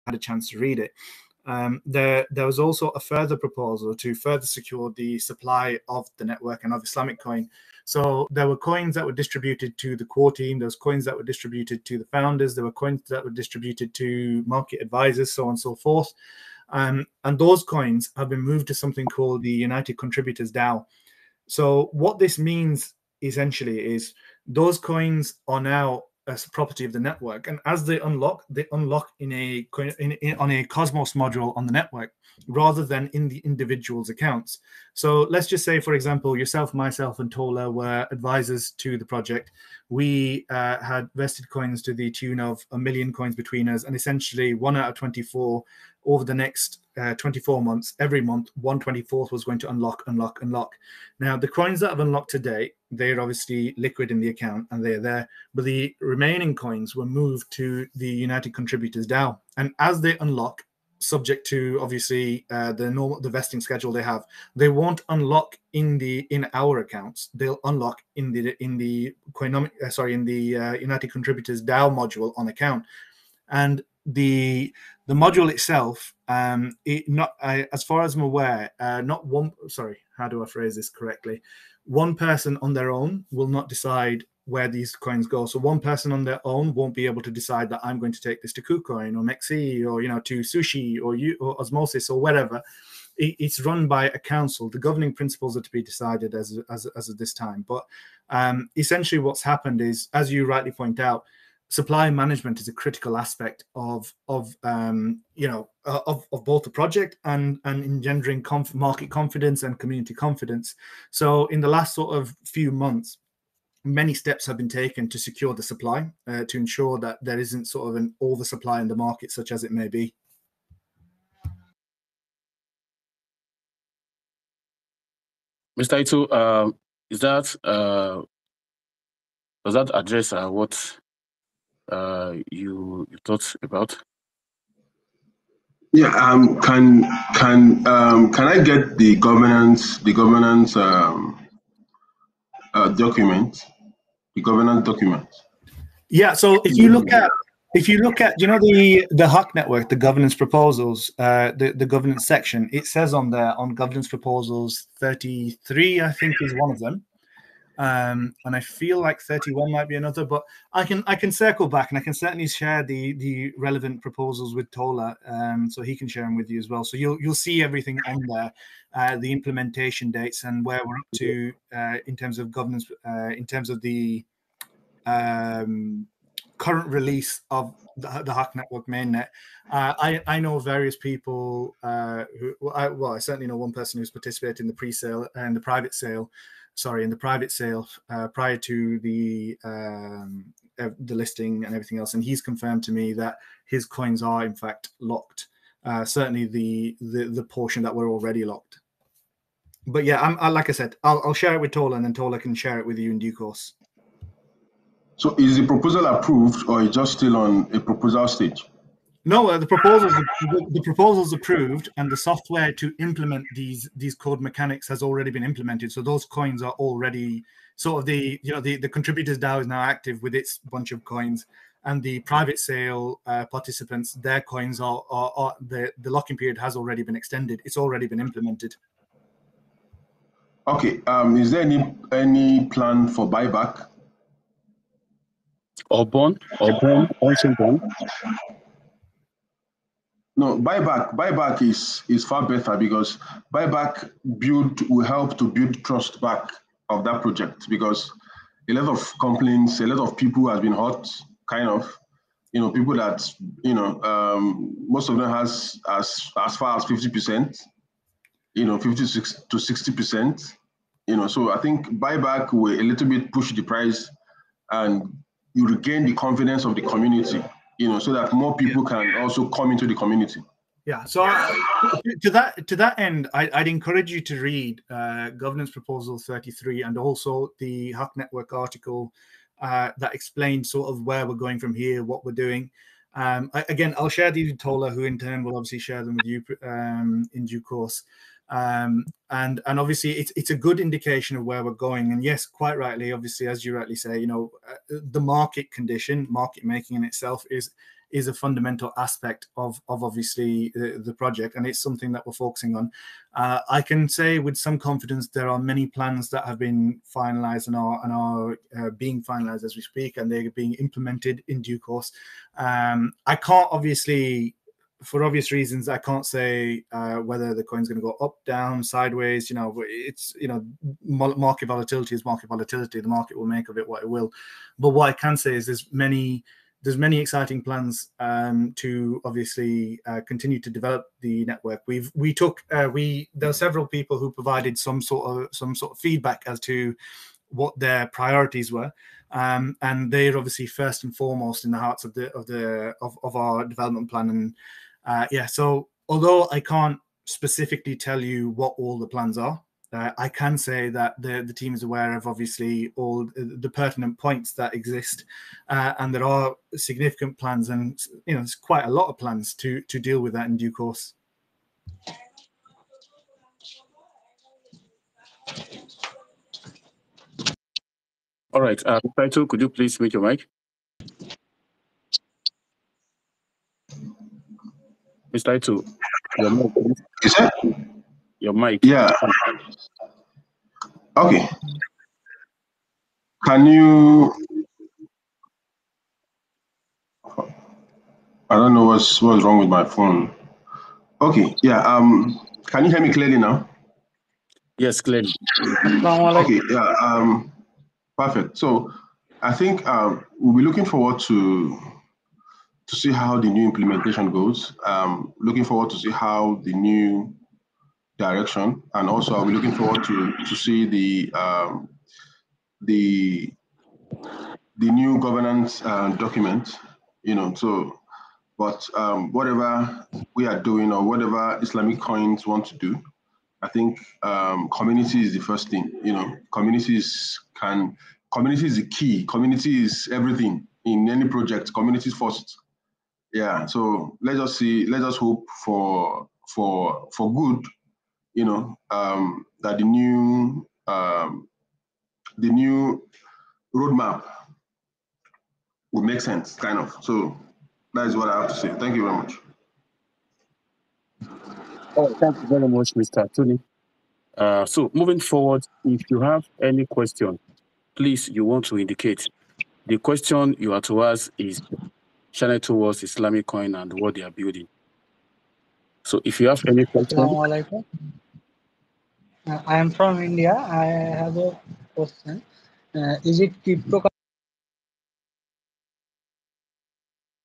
had a chance to read it. There was also a further proposal to further secure the supply of the network and of Islamic coin. So there were coins that were distributed to the core team, there was coins that were distributed to the founders, there were coins that were distributed to market advisors, so on and so forth. And those coins have been moved to something called the United Contributors DAO. So what this means essentially is those coins are now as property of the network, and as they unlock in on a Cosmos module on the network rather than in the individual's accounts. So let's just say, for example, yourself, myself, and Tola were advisors to the project. We had vested coins to the tune of 1 million coins between us, and essentially 1 out of 24 over the next 24 months, every month, 1/24th was going to unlock. Now, the coins that have unlocked today, they're obviously liquid in the account and they're there, but the remaining coins were moved to the United Contributors DAO. And as they unlock, subject to obviously the vesting schedule they have, they won't unlock in our accounts. They'll unlock in the United Contributors DAO module on account. And the module itself, as far as I'm aware, not one. Sorry, how do I phrase this correctly? One person on their own will not decide where these coins go. So one person on their own won't be able to decide that I'm going to take this to KuCoin or Mexi or to Sushi or Osmosis or whatever. It's run by a council. The governing principles are to be decided as of this time. But essentially, what's happened is, as you rightly point out, supply management is a critical aspect of both the project and engendering market confidence and community confidence. So in the last sort of few months, many steps have been taken to secure the supply, to ensure that there isn't sort of an oversupply in the market, such as it may be. Mr. Ito, does that address what you thought about? Yeah. Can I get the governance document? The governance document. Yeah. So if you look at the HUC network, the governance proposals, the governance section, it says on there, on governance proposals 33, I think is one of them. And I feel like 31 might be another, but I can circle back, and I can certainly share the relevant proposals with Tola, so he can share them with you as well. So you'll see everything on there, the implementation dates and where we're up to in terms of governance, in terms of the current release of the HUC network mainnet. I know various people I certainly know one person who's participated in the pre-sale and the private sale. In the private sale prior to the listing and everything else, and he's confirmed to me that his coins are in fact locked. Certainly the portion that were already locked. But yeah, like I said, I'll share it with Tola, and then Tola can share it with you in due course. So is the proposal approved, or is it just still on a proposal stage? No, the proposal's approved, and the software to implement these code mechanics has already been implemented. So those coins are already sort of the contributors DAO is now active with its bunch of coins, and the private sale participants, their coins are the locking period has already been extended. It's already been implemented. Okay. Is there any plan for buyback? Or bond? Also bond? No, buyback is far better, because buyback will help to build trust back of that project, because a lot of complaints, a lot of people has been hurt, kind of, people that, most of them has as far as 50%, 56 to 60%, so I think buyback will a little bit push the price, and you regain the confidence of the community, so that more people can also come into the community. Yeah. So to that end, I'd encourage you to read Governance Proposal 33 and also the HUC Network article that explains sort of where we're going from here, what we're doing. Again, I'll share these with Tola, who in turn will obviously share them with you in due course. And obviously it's a good indication of where we're going. And yes, quite rightly, obviously, as you rightly say, the market condition, market making in itself is is a fundamental aspect of obviously the project, and it's something that we're focusing on. I can say with some confidence there are many plans that have been finalized and are being finalized as we speak, and they're being implemented in due course. I can't obviously, for obvious reasons, I can't say whether the coin's going to go up, down, sideways. It's market volatility is market volatility. The market will make of it what it will. But what I can say is there's many exciting plans to obviously continue to develop the network. There are several people who provided some sort of feedback as to what their priorities were, and they're obviously first and foremost in the hearts of our development plan. And so although I can't specifically tell you what all the plans are, I can say that the team is aware of obviously all the pertinent points that exist, and there are significant plans, and there's quite a lot of plans to deal with that in due course. All right, Title, could you please mute your mic? Mr. Title, your mic, please. Is that? Your mic. Yeah. Okay. Can you? I don't know what's wrong with my phone. Okay. Yeah. Can you hear me clearly now? Yes, clearly. Okay. Yeah. Perfect. So I think we'll be looking forward to see how the new implementation goes. Looking forward to see how the new direction, and also I'll be looking forward to see the new governance document. So, but whatever we are doing or whatever Islamic coins want to do, I think community is the first thing. Community is the key. Community is everything in any project. Community is first. Yeah. So let's just hope for good. That the new roadmap would make sense, kind of. So that is what I have to say. Thank you very much. Oh, thank you very much, Mr. Tony. So moving forward, if you have any question, please, you want to indicate. The question you are to ask is channel towards Islamic coin and what they are building. So if you have any question. I am from India. I have a question. Is it crypto?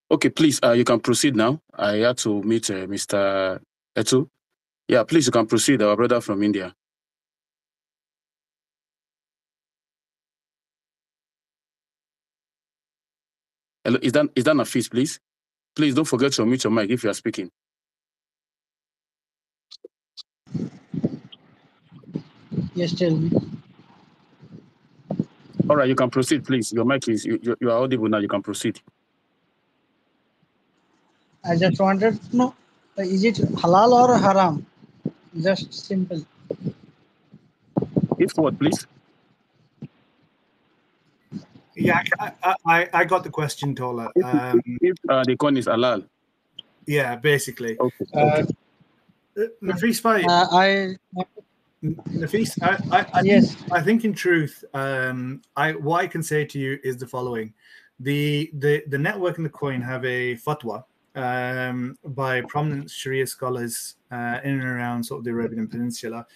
Okay, please, you can proceed now. I had to meet Mr. Etu. Yeah, please, you can proceed, our brother from India. Hello, is that Nafis, please? Please don't forget to unmute your mic if you are speaking. Yes, tell me. All right, you can proceed, please. Your mic is, you are audible now, you can proceed. I just wanted to know, is it halal or haram? Just simple. If what, please? Yeah, I got the question, Tola. If the coin is halal. Yeah, basically. Okay. Nafis, Nafis, yes. I think in truth, what I can say to you is the following: the network and the coin have a fatwa by prominent Sharia scholars in and around sort of the Arabian Peninsula,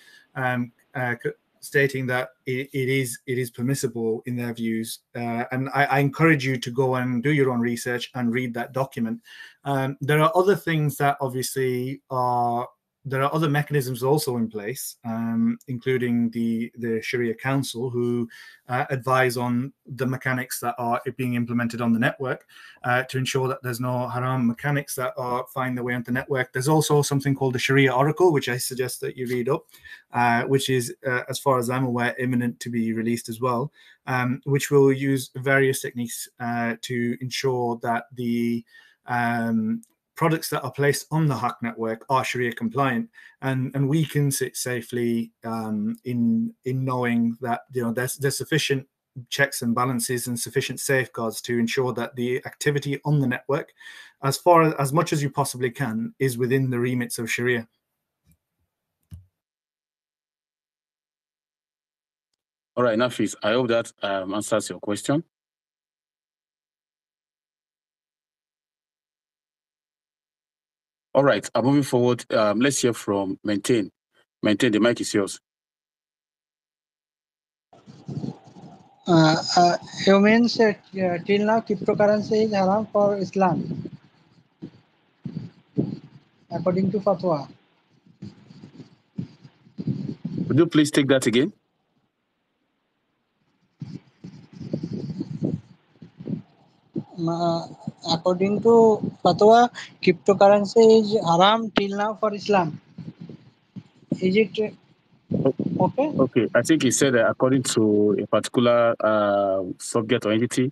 stating that it is permissible in their views, and I encourage you to go and do your own research and read that document. There are other things that obviously are. There are other mechanisms also in place, including the Sharia Council, who advise on the mechanics that are being implemented on the network to ensure that there's no haram mechanics that are find their way onto the network. There's also something called the Sharia Oracle, which I suggest that you read up, which is, as far as I'm aware, imminent to be released as well, which will use various techniques to ensure that the products that are placed on the Hack network are Sharia compliant, and we can sit safely in knowing that there's sufficient checks and balances and sufficient safeguards to ensure that the activity on the network, as much as you possibly can, is within the remits of Sharia. All right, Nafis, I hope that answers your question. All right, moving forward, let's hear from Maintain. Maintain, the mic is yours. You mean till now cryptocurrency is haram for Islam, according to fatwa. Would you please take that again? According to fatwa, cryptocurrency is haram till now for Islam. Is it okay? Okay, I think he said that according to a particular subject or entity,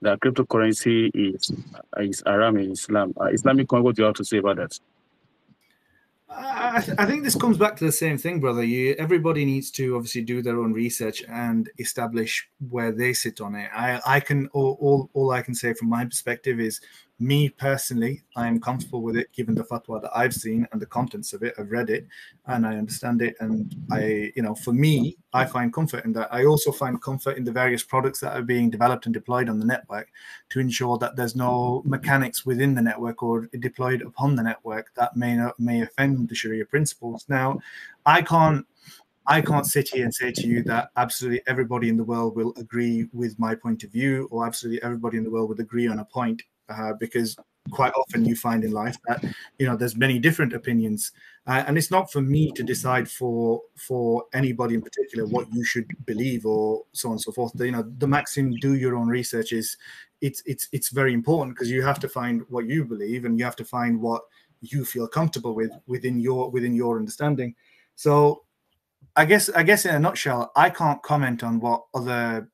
that cryptocurrency is haram in Islam. Islamic coin, what do you have to say about that? I think this comes back to the same thing, brother. Everybody needs to obviously do their own research and establish where they sit on it. I can all I can say from my perspective is, me personally, I am comfortable with it given the fatwa that I've seen and the contents of it. I've read it and I understand it, and for me, I find comfort in that. I also find comfort in the various products that are being developed and deployed on the network to ensure that there's no mechanics within the network or deployed upon the network that may offend the Sharia principles. Now, I can't sit here and say to you that absolutely everybody in the world will agree with my point of view, or absolutely everybody in the world would agree on a point, because quite often you find in life that there's many different opinions, and it's not for me to decide for anybody in particular what you should believe or so on and so forth. The maxim "do your own research" is it's very important, because you have to find what you believe and you have to find what you feel comfortable with within your understanding. So I guess in a nutshell, I can't comment on what other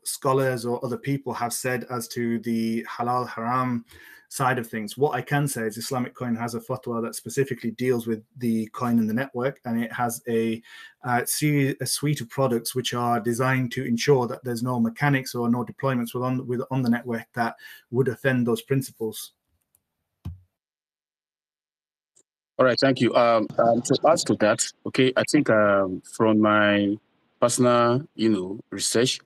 scholars or other people have said as to the halal haram side of things. What I can say is Islamic Coin has a fatwa that specifically deals with the coin in the network, and it has a suite of products which are designed to ensure that there's no mechanics or no deployments on the network that would offend those principles. All right, thank you. To add to that, okay, I think from my personal, research,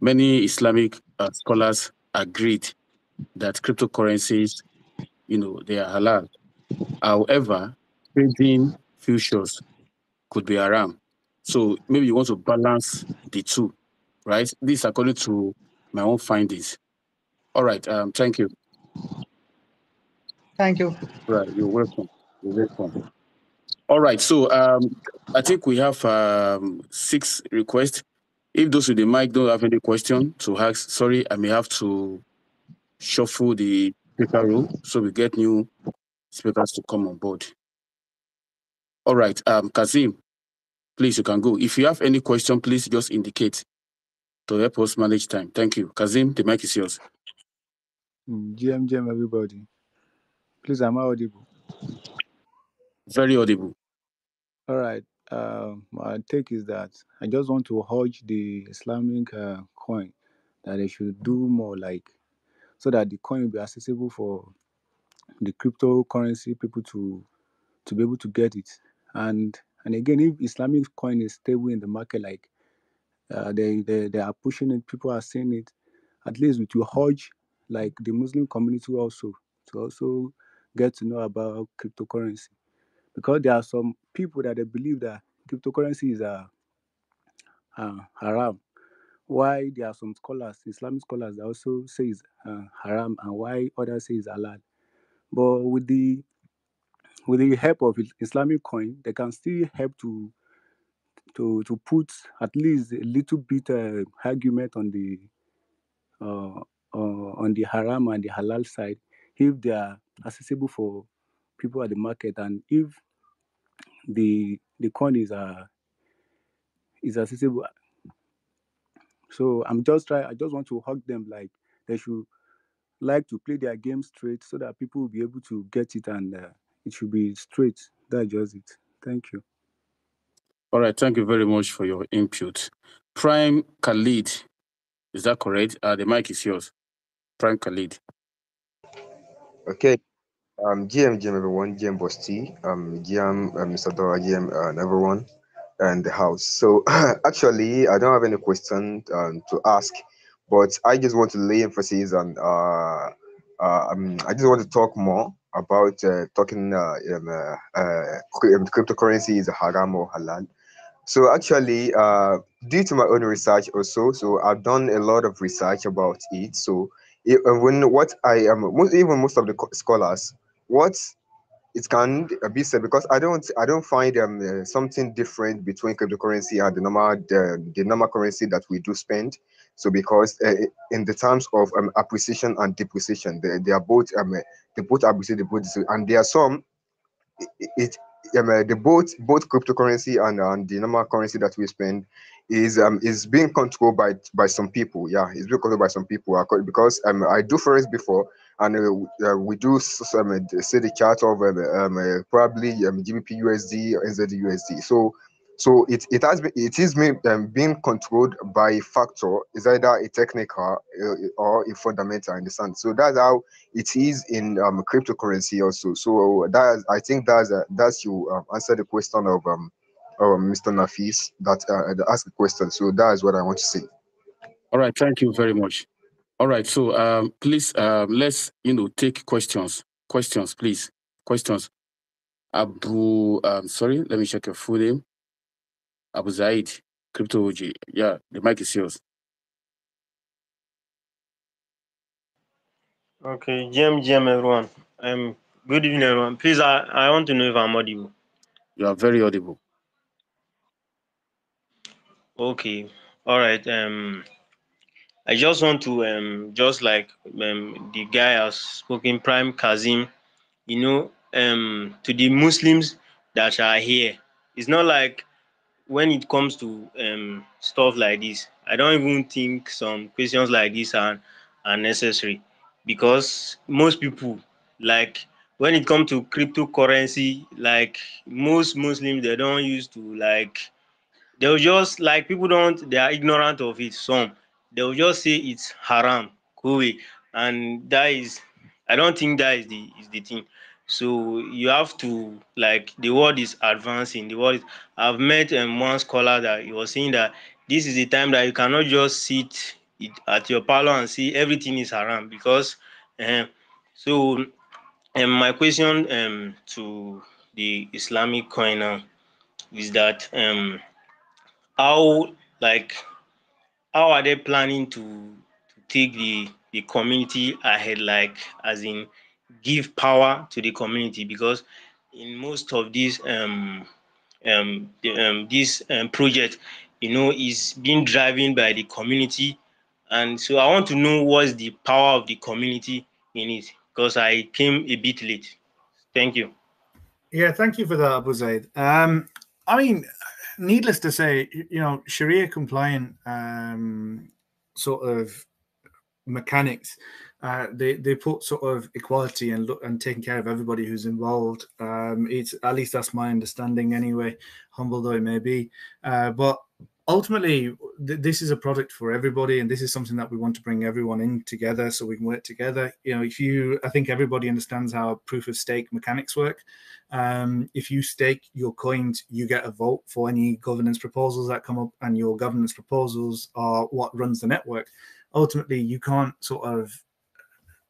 many Islamic scholars agreed that cryptocurrencies, they are halal. However, trading futures could be haram. So maybe you want to balance the two, right? This according to my own findings. All right, thank you. Thank you. Right, you're welcome. You're welcome. All right, so I think we have 6 requests. If those with the mic don't have any question to ask, sorry, I may have to shuffle the speaker roll so we get new speakers to come on board. All right, Kazim, please, you can go. If you have any question, please just indicate to help us manage time. Thank you. Kazim, the mic is yours. GM, everybody. Please, am I audible? Very audible. All right. My take is that I just want to urge the Islamic coin that they should do more, so that the coin will be accessible for the cryptocurrency people to be able to get it. And again, if Islamic coin is stable in the market, they are pushing it, people are seeing it, at least it will urge the Muslim community also to also get to know about cryptocurrency, because there are some people that they believe that cryptocurrency is haram, why there are some scholars, Islamic scholars, that also say it's haram, and why others say it's halal. But with the help of Islamic coin, they can still help to put at least a little bit argument on the haram and the halal side, if they are accessible for people at the market, and if the coin is accessible. So I just want to hug them, they should to play their game straight, so that people will be able to get it, and it should be straight. That's just it. Thank you. All right, thank you very much for your input. Prime Khalid, Is that correct? The mic is yours. Prime Khalid. Okay. GM, everyone, GM Boss T, GM, Mr. Dora, GM, and everyone in the house. So, actually, I don't have any question to ask, but I just want to lay emphasis on, I just want to talk more about talking cryptocurrency is haram or halal. So actually, due to my own research also, so I've done a lot of research about it. So when what I am, even most of the scholars, what it can be said, because I don't find something different between cryptocurrency and the normal currency that we do spend. So because in the terms of appreciation and depreciation, they are both they both appreciate, they both, and there are some it the both cryptocurrency and the normal currency that we spend is being controlled by some people. Yeah, it's being controlled by some people because I do forex before, and we do say the chart of probably GBP USD or NZD USD. So it is being controlled by a factor. Is either a technical or a fundamental, understand? So that's how it is in cryptocurrency also. So I think that's you answer the question of Mr. Nafis that asked the question. So that is what I want to say. All right, thank you very much. All right, so please let's take questions. Questions, please. Questions. Sorry, let me check your full name. Abu Zaid, Crypto OG. Yeah, the mic is yours. Okay, GM, everyone. Good evening, everyone. Please, I want to know if I'm audible. You are very audible. Okay, all right. I just want to just like the guy has spoken, Prime Kazim. To the Muslims that are here, it's not like when it comes to stuff like this, I don't even think some questions like this are necessary, because most people, like, when it comes to cryptocurrency, like most Muslims, they don't used to, like, they'll just, like, people don't, they are ignorant of it. Some, they'll just say it's haram, cool, and that is, I don't think that is the thing. So you have to, like, the world is advancing. The world is, I've met one scholar that he was saying that this is the time that you cannot just sit at your parlor and see everything is haram, because so my question to the Islamic coin now is that how, like, how are they planning to take the community ahead, like, as in give power to the community? Because in most of these this project, is being driven by the community. And so I want to know what's the power of the community in it, because I came a bit late. Thank you. Yeah, thank you for that, Abu Zaid. I mean, needless to say, Sharia compliant sort of mechanics, they put sort of equality and taking care of everybody who's involved. It's, at least that's my understanding anyway, humble though it may be. But ultimately, this is a product for everybody, and this is something that we want to bring everyone in together so we can work together. I think everybody understands how proof of stake mechanics work. If you stake your coins, you get a vote for any governance proposals that come up, and your governance proposals are what runs the network. Ultimately, you can't sort of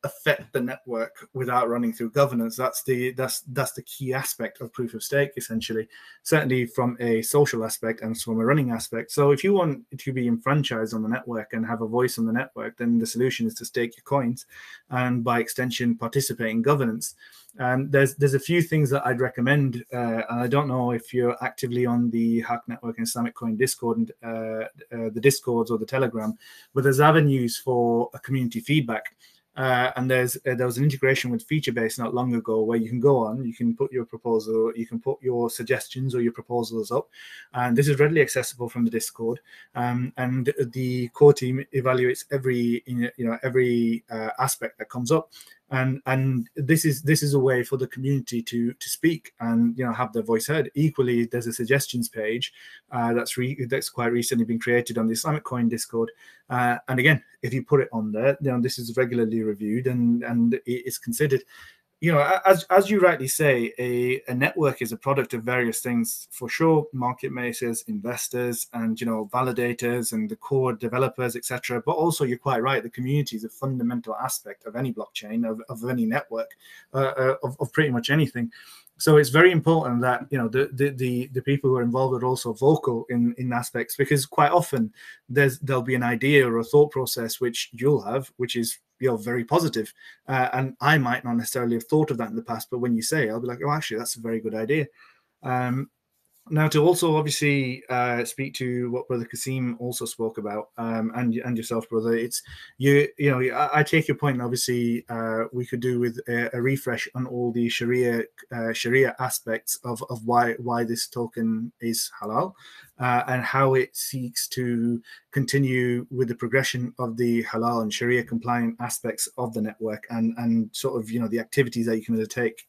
affect the network without running through governance. That's the key aspect of proof of stake, essentially, certainly from a social aspect and from a running aspect. So if you want to be enfranchised on the network and have a voice on the network, then the solution is to stake your coins and by extension participate in governance. There's a few things that I'd recommend, and I don't know if you're actively on the Hack Network and Islamic Coin Discord, the Discords or the Telegram, but there's avenues for a community feedback. And there was an integration with FeatureBase not long ago where you can go on, you can put your proposal, you can put your suggestions or your proposals up, and this is readily accessible from the Discord. And the core team evaluates every aspect that comes up. and this is a way for the community to speak and have their voice heard. Equally, there's a suggestions page that's quite recently been created on the Islamic Coin Discord, and again, if you put it on there, this is regularly reviewed and it's considered. As you rightly say, a network is a product of various things, for sure: market makers, investors, and validators, and the core developers, etc. But also, you're quite right, the community is a fundamental aspect of any blockchain, of any network, of pretty much anything. So it's very important that the people who are involved are also vocal in aspects, because quite often there'll be an idea or a thought process which you'll have, which is very positive, and I might not necessarily have thought of that in the past, but when you say, I'll be like, oh, actually, that's a very good idea. Now, to also obviously speak to what Brother Kasim also spoke about, and yourself, brother, it's I take your point. Obviously, we could do with a refresh on all the Sharia aspects of why this token is halal, and how it seeks to continue with the progression of the halal and Sharia compliant aspects of the network, and sort of the activities that you can undertake.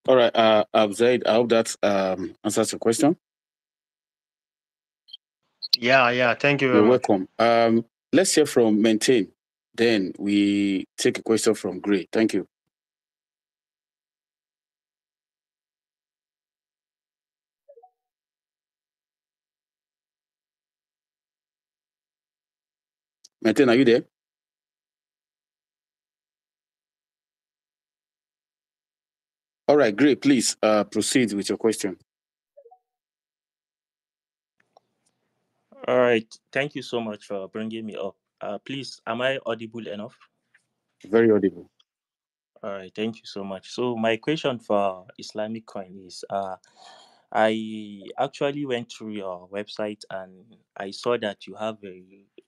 All right, Zaid, I hope that answers your question. Yeah. Thank you very You're much. welcome. Let's hear from Maintain. Then we take a question from Gray. Thank you. Maintain, are you there? All right, Gray, please proceed with your question. All right. Thank you so much for bringing me up. Please, am I audible enough? Very audible. All right. Thank you so much. So my question for Islamic Coin is, I actually went through your website and I saw that you have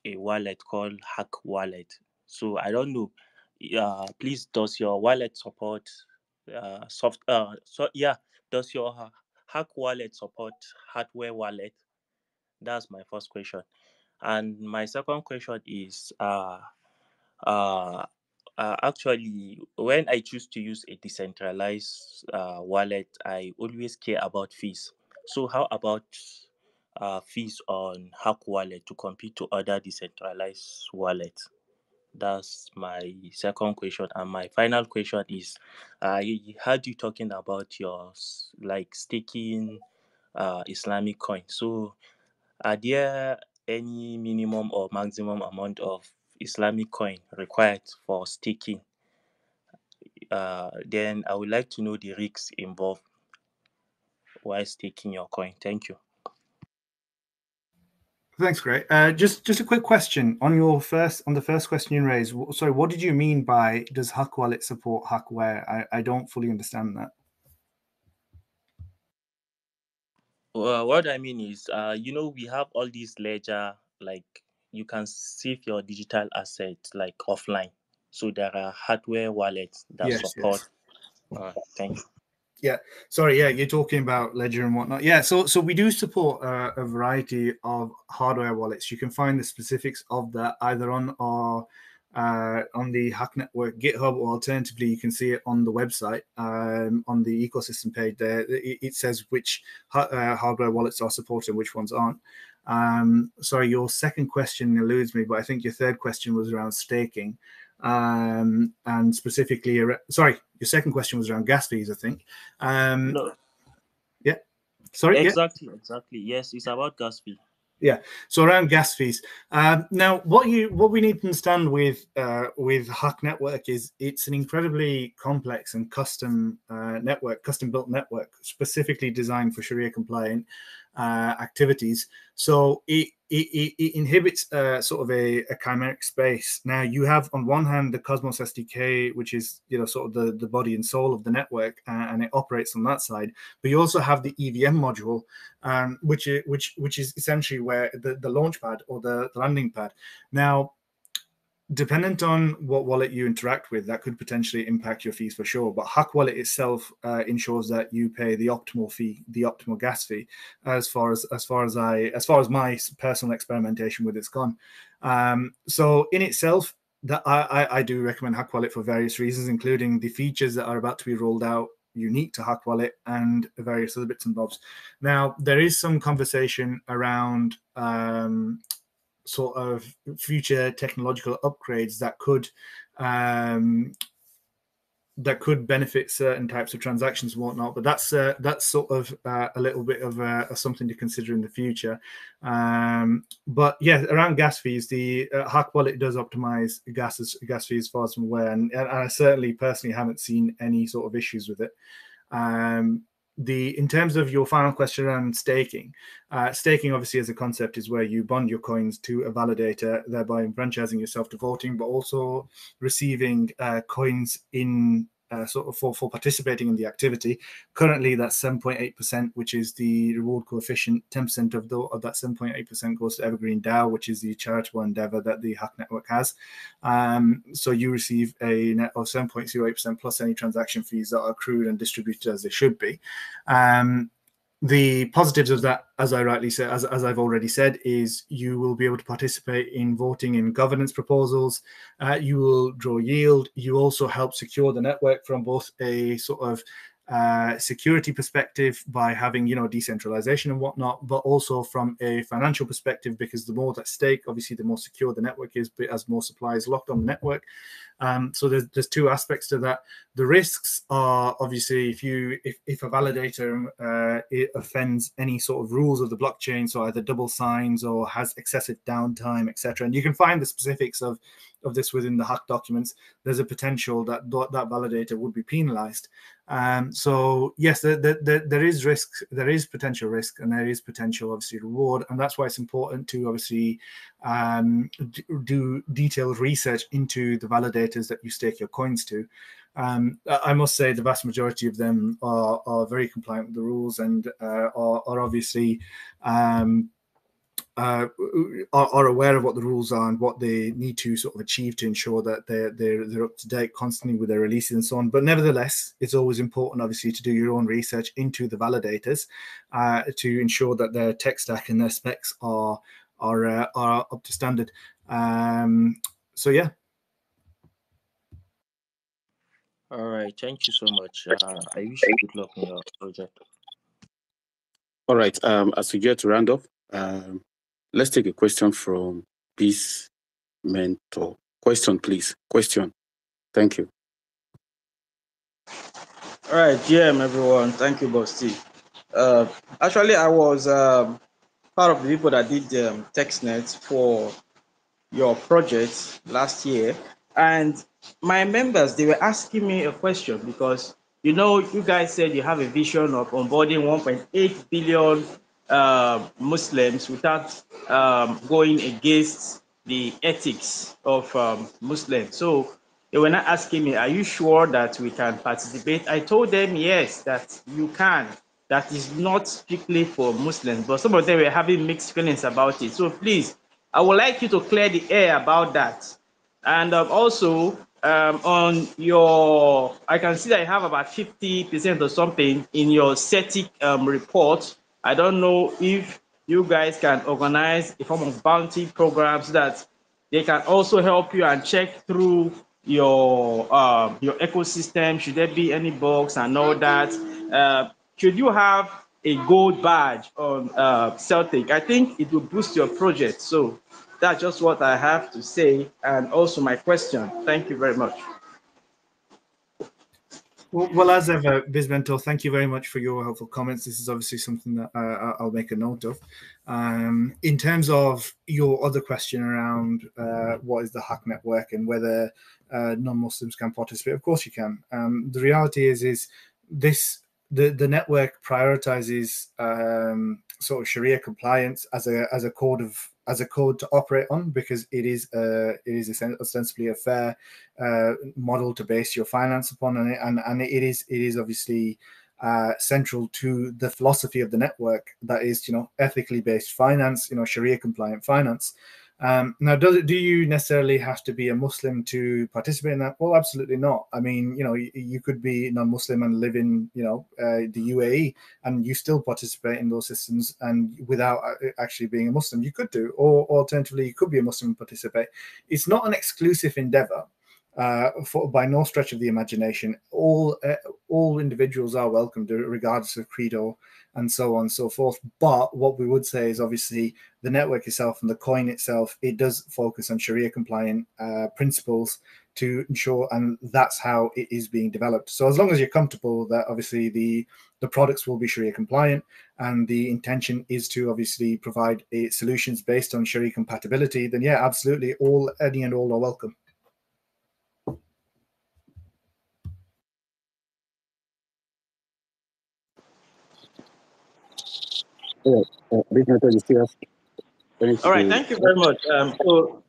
a wallet called Hack Wallet. So I don't know. Please, does your wallet support does your Hack Wallet support hardware wallet? That's my first question. And my second question is, actually, when I choose to use a decentralized wallet, I always care about fees. So how about fees on Hack Wallet to compete to other decentralized wallets? That's my second question. And my final question is, I heard you talking about your staking Islamic coin. So are there any minimum or maximum amount of Islamic coin required for staking? Then I would like to know the risks involved while staking your coin. Thank you. Thanks, Gray. Just a quick question on the first question you raised. Sorry, what did you mean by does Hack Wallet support Hackware? I don't fully understand that. Well, what I mean is, we have all these ledger, like you can save your digital assets like offline. So there are hardware wallets that support. Thank you. Yeah, sorry. Yeah, you're talking about Ledger and whatnot. Yeah, so we do support a variety of hardware wallets. You can find the specifics of that either on our on the Hack Network GitHub, or alternatively, you can see it on the website on the ecosystem page. There, it says which hardware wallets are supported and which ones aren't. Sorry, your second question eludes me, but I think your third question was around staking. And specifically, sorry, your second question was around gas fees, I think. No. Yeah, sorry. Exactly. Yes, it's about gas fee. Yeah, so around gas fees. Now, what we need to understand with Hack Network is it's an incredibly complex and custom built network, specifically designed for Sharia compliant activities. So it inhibits sort of a chimeric space. Now, you have on one hand the Cosmos SDK, which is sort of the body and soul of the network, and it operates on that side. But you also have the EVM module, which is essentially where the launch pad or the landing pad. Now, dependent on what wallet you interact with, that could potentially impact your fees for sure. But Hack Wallet itself ensures that you pay the optimal fee, the optimal gas fee, as far as my personal experimentation with it's gone. So in itself, that I do recommend Hack Wallet for various reasons, including the features that are about to be rolled out unique to Hack Wallet and various other bits and bobs. Now, there is some conversation around sort of future technological upgrades that could benefit certain types of transactions and whatnot, but that's sort of a little bit of something to consider in the future. But yeah, around gas fees, the Hack Wallet does optimize gas fees as far as I'm aware, and I certainly personally haven't seen any sort of issues with it. In terms of your final question around staking, staking obviously as a concept is where you bond your coins to a validator, thereby enfranchising yourself to voting, but also receiving coins in sort of for participating in the activity. Currently, that's 7.8%, which is the reward coefficient. 10% of that 7.8% goes to Evergreen DAO, which is the charitable endeavor that the Hack Network has. So you receive a net of 7.08% plus any transaction fees that are accrued and distributed as they should be. The positives of that, as I rightly said, as I've already said, is you will be able to participate in voting in governance proposals. You will draw yield. You also help secure the network from both a sort of security perspective by having, decentralization and whatnot, but also from a financial perspective, because the more that's stake, obviously, the more secure the network is, but as more supply is locked on the network. So there's two aspects to that. The risks are obviously if a validator it offends any sort of rules of the blockchain, so either double signs or has excessive downtime, etc. And you can find the specifics of this within the Hack documents. There's a potential that validator would be penalized. So yes, there is risk, there is potential risk, and there is potential obviously reward, and that's why it's important to obviously do detailed research into the validators that you stake your coins to. I must say the vast majority of them are very compliant with the rules and are obviously are aware of what the rules are and what they need to sort of achieve to ensure that they're up to date constantly with their releases and so on. But nevertheless, it's always important, obviously, to do your own research into the validators to ensure that their tech stack and their specs are up to standard. So yeah. All right, thank you so much. I wish you good luck in your project. All right, as we get to round up, let's take a question from Peace Mentor. Question, please. Question. Thank you. All right, GM everyone. Thank you, Boss T. Actually, I was part of the people that did TextNet for your project last year, and my members, they were asking me a question because you guys said you have a vision of onboarding 1.8 billion Muslims without going against the ethics of Muslims. So they were not asking me, are you sure that we can participate? I told them yes, that you can. That is not strictly for Muslims, but some of them were having mixed feelings about it. So please, I would like you to clear the air about that. And also on your, I can see that you have about 50% or something in your CETIC report. I don't know if you guys can organize a form of bounty program so that they can also help you and check through your ecosystem. Should there be any bugs and all that? Should you have a gold badge on Celtic? I think it will boost your project. So that's just what I have to say, and also my question. Thank you very much. Well, as ever, Bizmentor, thank you very much for your helpful comments. This is obviously something that I'll make a note of. In terms of your other question around what is the Hack Network and whether non-Muslims can participate, of course you can. The reality is this the network prioritizes sort of Sharia compliance as a code to operate on, because it is ostensibly a fair model to base your finance upon, and it is obviously central to the philosophy of the network, that is ethically based finance, Sharia compliant finance. Now, do you necessarily have to be a Muslim to participate in that? Well, absolutely not. I mean, you could be non-Muslim and live in, the UAE, and you still participate in those systems, and without actually being a Muslim, you could do. Or alternatively, you could be a Muslim and participate. It's not an exclusive endeavor. By no stretch of the imagination, all individuals are welcome, regardless of credo and so on and so forth. But what we would say is, obviously, the network itself and the coin itself, it does focus on Sharia compliant principles to ensure, and that's how it is being developed. So as long as you're comfortable that obviously the products will be Sharia compliant, and the intention is to obviously provide solutions based on Sharia compatibility, then yeah, absolutely, any and all are welcome. All right, thank you very much. So,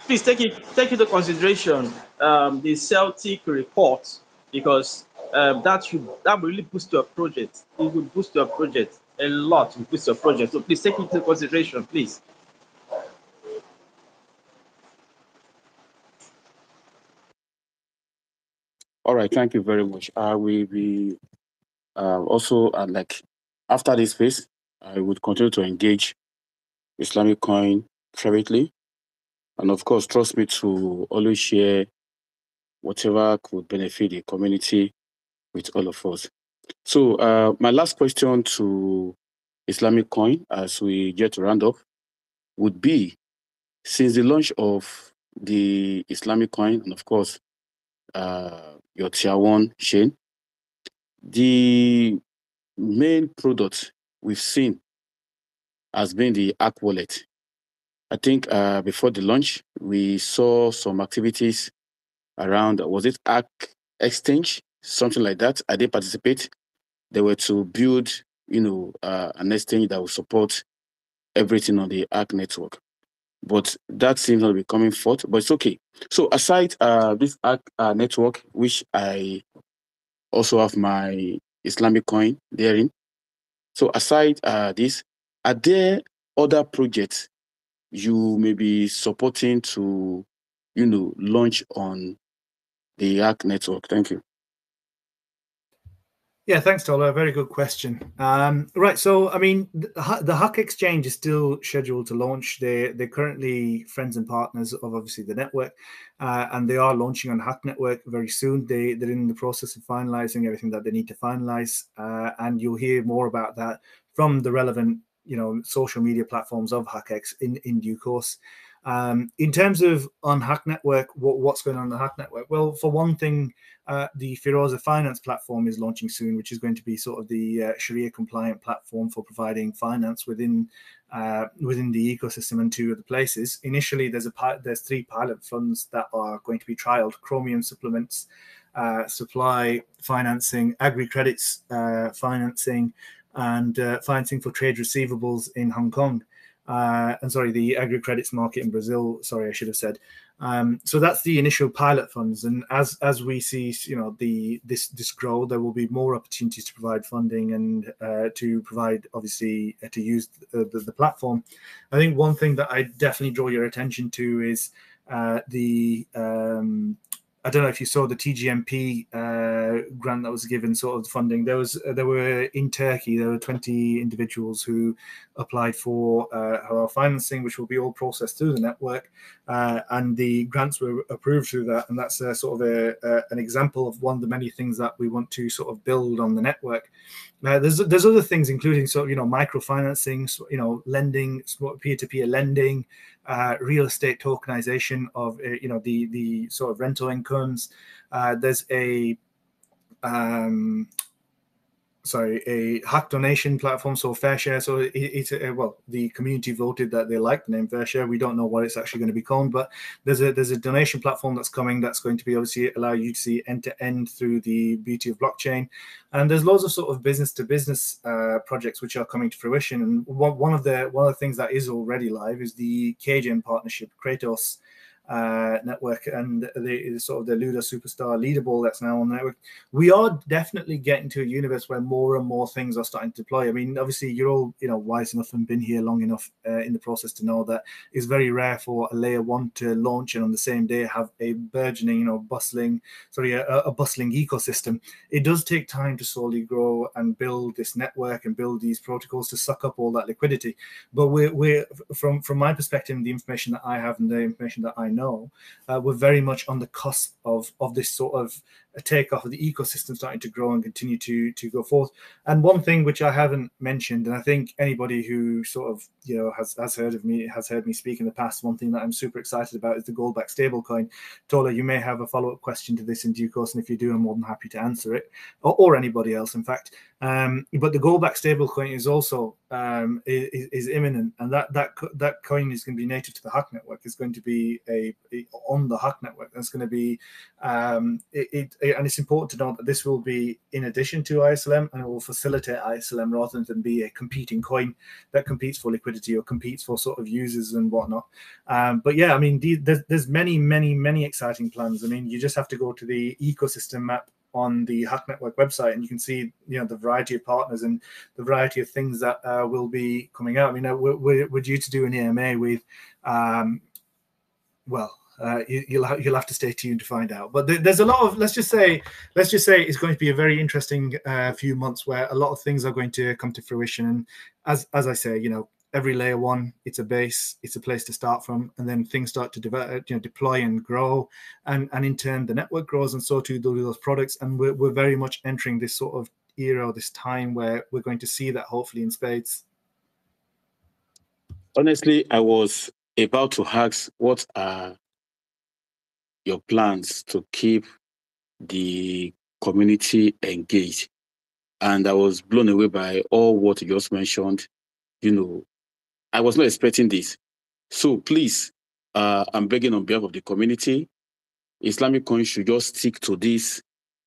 please take into consideration the Celtic report, because that will really boost your project. It will boost your project a lot. Will boost your project. So please take it into consideration, please. All right, thank you very much. I will be also after this phase, I would continue to engage Islamic Coin privately, and of course, trust me to always share whatever could benefit the community with all of us. So my last question to Islamic Coin, as we get to round up, would be, since the launch of the Islamic Coin, and of course, your tier 1 chain, the main product we've seen has been the Arc wallet. I think before the launch, we saw some activities around, was it Arc Exchange? Something like that. I did participate. They were to build, an exchange that will support everything on the Arc network. But that seems not to be coming forth, but it's okay. So aside this Arc network, which I also have my Islamic Coin therein. So aside this, are there other projects you may be supporting to, launch on the Arc network? Thank you. Yeah, thanks, Tola. A very good question. Right, so I mean, the Hack Exchange is still scheduled to launch. They're currently friends and partners of obviously the network, and they are launching on Hack Network very soon. They're in the process of finalizing everything that they need to finalize, and you'll hear more about that from the relevant, social media platforms of HackX in due course. In terms of on Hack Network, what's going on the Hack Network? Well, for one thing, the Firoza Finance platform is launching soon, which is going to be sort of the Sharia compliant platform for providing finance within the ecosystem and 2 other places. Initially, there's 3 pilot funds that are going to be trialed: Chromium supplements, supply financing, agri credits financing, and financing for trade receivables in Hong Kong. The agri credits market in Brazil. Sorry, I should have said. So that's the initial pilot funds, and as we see, this grow, there will be more opportunities to provide funding and to provide, obviously, to use the platform. I think one thing that I definitely draw your attention to is I don't know if you saw the TGMP grant that was given, sort of funding. There were in Turkey, there were 20 individuals who applied for halal financing, which will be all processed through the network, and the grants were approved through that. And that's sort of an example of one of the many things that we want to sort of build on the network. There's other things, including microfinancing, lending, peer-to-peer lending, real estate tokenization of the sort of rental incomes. There's a Hack donation platform, so Fair Share. So it's the community voted that they like the name Fair Share. We don't know what it's actually going to be called, but there's a donation platform that's coming that's going to be obviously allow you to see end to end through the beauty of blockchain. And there's loads of sort of business to business projects which are coming to fruition. And one of the things that is already live is the KGen partnership, Kratos. network and the sort of the Ludo Superstar leaderboard that's now on the network, we are definitely getting to a universe where more and more things are starting to deploy. I mean, obviously, you're all wise enough and been here long enough in the process to know that it's very rare for a layer one to launch and on the same day have a burgeoning, a bustling ecosystem. It does take time to slowly grow and build this network and build these protocols to suck up all that liquidity. But we're from my perspective, the information that I have and the information that I know, we're very much on the cusp of this sort of a takeoff of the ecosystem starting to grow and continue to go forth. And one thing which I haven't mentioned, and I think anybody who sort of has heard me speak in the past, one thing that I'm super excited about is the gold-backed stablecoin. Tola, you may have a follow-up question to this in due course, and if you do, I'm more than happy to answer it, or anybody else, in fact. But the gold-backed stablecoin is also is imminent, and that coin is going to be native to the Huck network. It's going to be on the Huck network. That's going to be and it's important to note that this will be in addition to ISLM, and it will facilitate ISLM rather than be a competing coin that competes for liquidity or competes for sort of users and whatnot. But yeah, I mean, there's many exciting plans. I mean, you just have to go to the ecosystem map on the Huck Network website, and you can see the variety of partners and the variety of things that will be coming out. I mean, we're due to do an EMA with you'll have to stay tuned to find out. But there's a lot of let's just say it's going to be a very interesting few months where a lot of things are going to come to fruition. And as I say, every layer one, it's a base, it's a place to start from, and then things start to develop, deploy and grow, and in turn the network grows, and so too do those products. And we're very much entering this sort of era, this time where we're going to see that hopefully in spades. Honestly, I was about to ask, what are your plans to keep the community engaged? And I was blown away by all what you just mentioned. I was not expecting this. So please, I'm begging on behalf of the community, Islamic Coin should just stick to these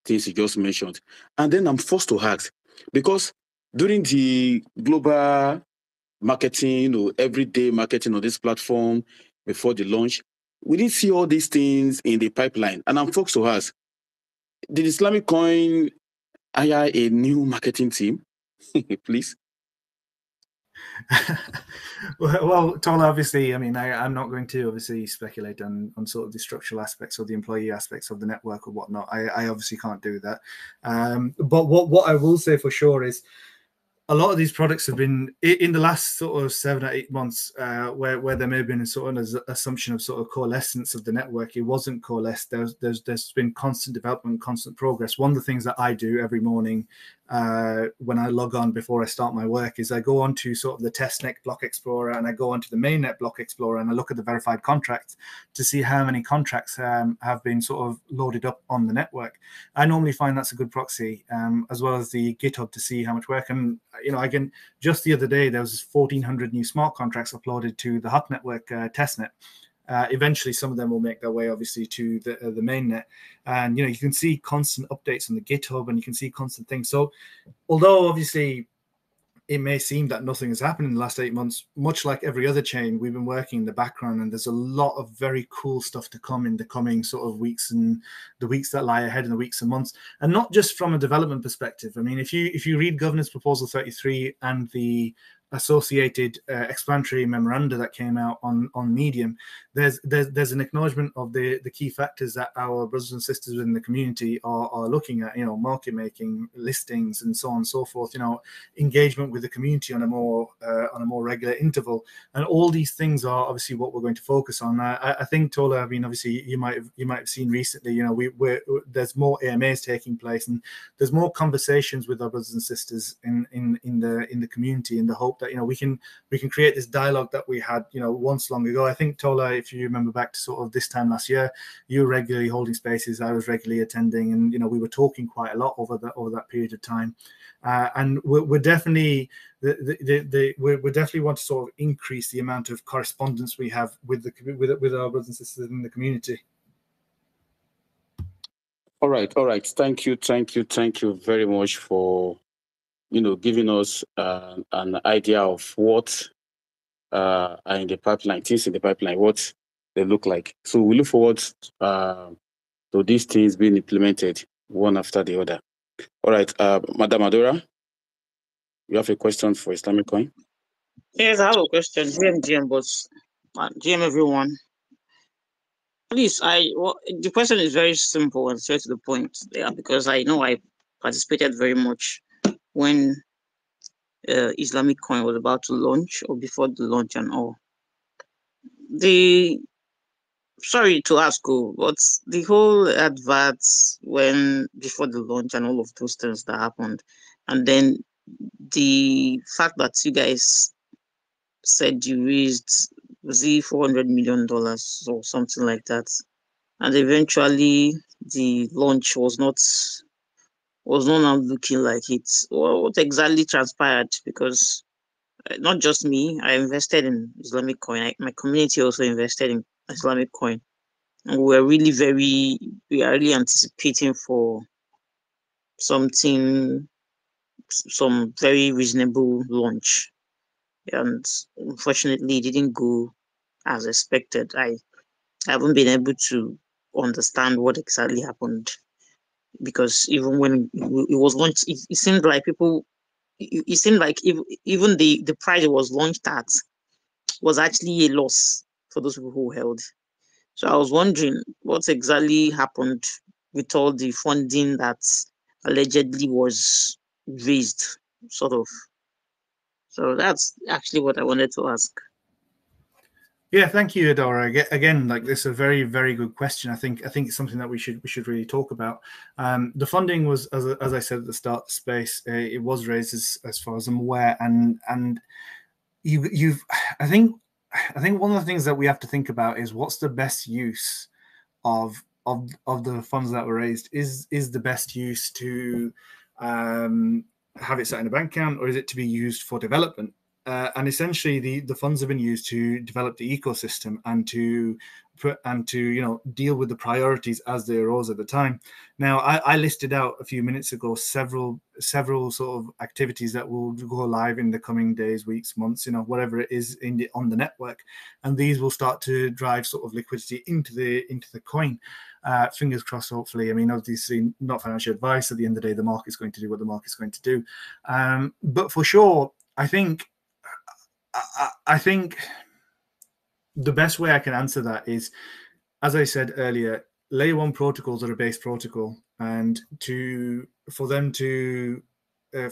things you just mentioned. And then I'm forced to ask, because during the global marketing, everyday marketing on this platform before the launch, we didn't see all these things in the pipeline. And I'm forced to ask, did Islamic Coin hire a new marketing team? Please. Well, Tola, obviously, I mean, I'm not going to obviously speculate on sort of the structural aspects or the employee aspects of the network or whatnot. I obviously can't do that. But what I will say for sure is, a lot of these products have been in the last sort of 7 or 8 months, where there may have been a sort of assumption of sort of coalescence of the network. It wasn't coalesced. There's been constant development, constant progress. One of the things that I do every morning when I log on before I start my work is I go onto sort of the testnet block explorer, and I go onto the mainnet block explorer, and I look at the verified contracts to see how many contracts have been sort of loaded up on the network. I normally find that's a good proxy, as well as the GitHub to see how much work. And again, just the other day there was 1,400 new smart contracts uploaded to the Huck network testnet. Eventually, some of them will make their way, obviously, to the mainnet, and you can see constant updates on the GitHub, and you can see constant things. So, although obviously it may seem that nothing has happened in the last 8 months, much like every other chain, we've been working in the background, and there's a lot of very cool stuff to come in the coming sort of weeks and the weeks that lie ahead, in the weeks and months, and not just from a development perspective. I mean, if you read Governance Proposal 33 and the associated explanatory memoranda that came out on Medium, there's an acknowledgement of the key factors that our brothers and sisters within the community are looking at, market making, listings, and so on and so forth, engagement with the community on a more regular interval. And all these things are obviously what we're going to focus on. I think, Tola, I mean, obviously you might have seen recently, there's more AMAs taking place, and there's more conversations with our brothers and sisters in the community, in the hope that we can create this dialogue that we had once long ago. I think, Tola, if you remember back to sort of this time last year, you were regularly holding spaces, I was regularly attending, and we were talking quite a lot over that period of time. And we're definitely we definitely want to sort of increase the amount of correspondence we have with our brothers and sisters in the community. All right. Thank you very much for giving us an idea of what are in the pipeline, things in the pipeline, what they look like. So we look forward to these things being implemented one after the other. All right, Madam Adora, you have a question for Islamic Coin? Yes, I have a question. GM, but GM, everyone. Please, the question is very simple and straight to the point. Yeah, because I know I participated very much when Islamic Coin was about to launch or before the launch and all. Sorry to ask, but the whole adverts when before the launch and all of those things that happened, and then the fact that you guys said you raised, was it $400 million or something like that, and eventually the launch was not now looking like it. What exactly transpired? Because not just me, I invested in Islamic Coin. My community also invested in Islamic Coin. And we are really anticipating for some very reasonable launch. And unfortunately, it didn't go as expected. I haven't been able to understand what exactly happened, because even when it was launched, it seemed like even the price it was launched at was actually a loss for those people who held. So I was wondering what exactly happened with all the funding that allegedly was raised, sort of. So that's actually what I wanted to ask. Yeah, thank you, Adora. Again, like this is a very, very good question. I think it's something that we should really talk about. The funding was, as I said at the start of the space, it was raised as far as I'm aware, and I think one of the things that we have to think about is what's the best use of the funds that were raised. Is the best use to have it set in a bank account, or is it to be used for development? And essentially, the funds have been used to develop the ecosystem and to deal with the priorities as they arose at the time. Now, I listed out a few minutes ago several sort of activities that will go live in the coming days, weeks, months, whatever it is on the network, and these will start to drive sort of liquidity into the coin. Fingers crossed, hopefully. I mean, obviously, not financial advice. At the end of the day, the market's going to do what the market's going to do. But for sure, I think the best way I can answer that is, as I said earlier, layer one protocols are a base protocol, and for them to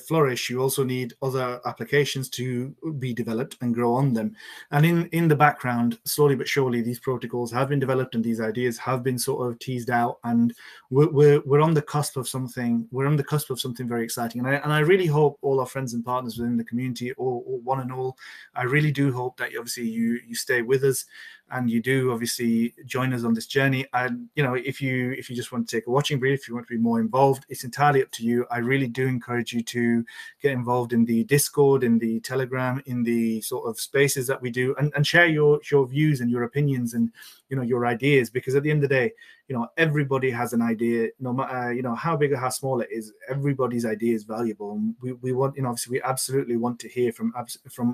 flourish, you also need other applications to be developed and grow on them. And in the background, slowly but surely, these protocols have been developed and these ideas have been sort of teased out, and we're on the cusp of something. We're on the cusp of something very exciting. And I really hope all our friends and partners within the community, or one and all, I really do hope that obviously you stay with us and you do obviously join us on this journey. And if you just want to take a watching brief, if you want to be more involved, it's entirely up to you. I really do encourage you to get involved in the Discord, in the Telegram, in the sort of spaces that we do, and share your views and your opinions and your ideas, because at the end of the day, everybody has an idea, no matter how big or how small it is. Everybody's idea is valuable, and we want obviously we absolutely want to hear from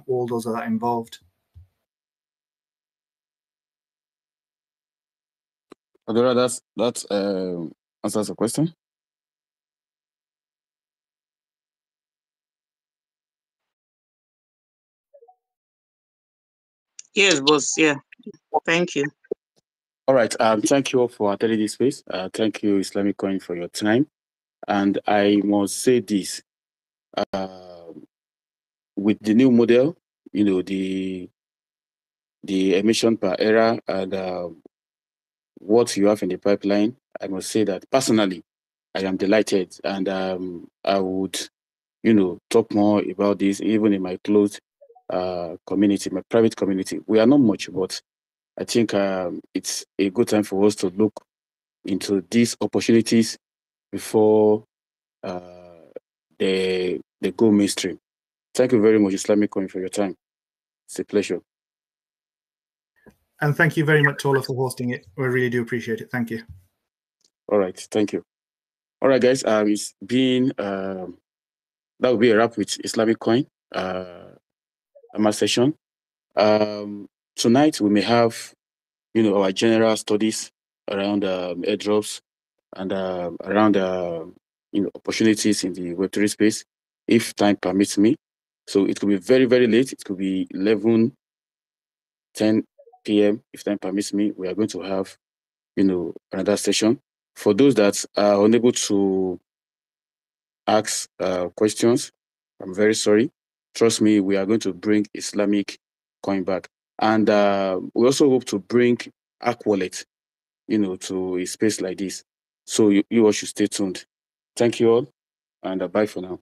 all those that are involved. Adora, that answers the question. Yes, boss. Yeah. Thank you. All right. Thank you all for attending this space. Thank you, Islamic Coin, for your time. And I must say this: with the new model, the emission per era and what you have in the pipeline, I must say that personally, I am delighted, and I would, talk more about this even in my closed community, my private community. We are not much, but I think it's a good time for us to look into these opportunities before they go mainstream. Thank you very much, Islamic Coin, for your time. It's a pleasure. And thank you very much, Tola, for hosting it. We really do appreciate it. Thank you. All right. Thank you. All right, guys. It's been that will be a wrap with Islamic Coin session. Tonight we may have our general studies around airdrops and around opportunities in the Web3 space, if time permits me. So it could be very, very late. It could be 11, 10 p.m. If time permits me. We are going to have, another session. For those that are unable to ask questions, I'm very sorry. Trust me, we are going to bring Islamic coin back. And we also hope to bring Arc Wallet, to a space like this. So you all should stay tuned. Thank you all, and bye for now.